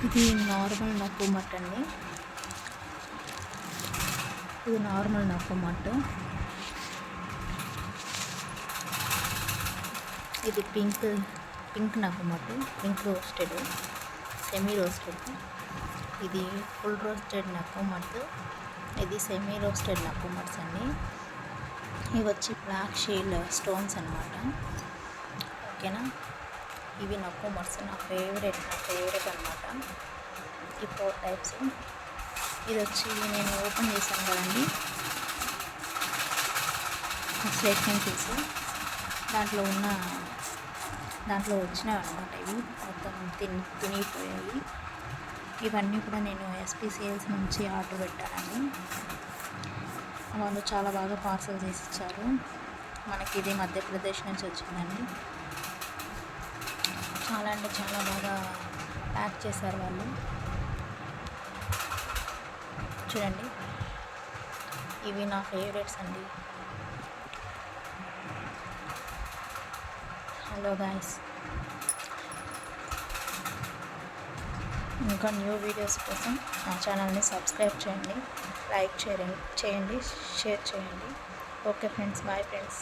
ఇది నార్మల్ నప్పు మట్ అండి. ఇది నార్మల్ నప్పు మట్. ఇది పింక్ నప్పు మట్, పింక్ రోస్టెడ్, సెమీ రోస్టెడ్. ఇది ఫుల్ రోస్టెడ్ నప్పు మట్. ఇది సెమీ రోస్టెడ్ నప్పు మట్స్ అండి. ఇవి వచ్చి బ్లాక్ షీల్ స్టోన్స్ అనమాట. ఓకేనా, ఇవి నప్పు మట్స్ నా ఫేవరెట్ అనమాట. ఈ 4 టైప్స్. ఇది వచ్చి నేను ఓపెన్ చేశాను కదండి స్లేట్మెంట్ పీస్, దాంట్లో వచ్చినాయి అనమాట. ఇవి మొత్తం తినిగిపోయాయి. ఇవన్నీ కూడా నేను ఎస్పీ సేల్స్ నుంచి ఆర్డర్ పెట్టానండి. వాళ్ళు చాలా బాగా పార్సల్ చేసి ఇచ్చారు మనకి. ఇది మధ్యప్రదేశ్ నుంచి వచ్చిందండి. చాలా అంటే చాలా బాగా ప్యాక్ చేశారు వాళ్ళు. చూడండి, ఇవి నా ఫేవరెట్స్ అండి. హలో గాయ్స్, ఇంకా న్యూ వీడియోస్ కోసం నా ఛానల్ని సబ్స్క్రైబ్ చేయండి, లైక్ చేయండి, షేర్ చేయండి. Okay friends, bye friends.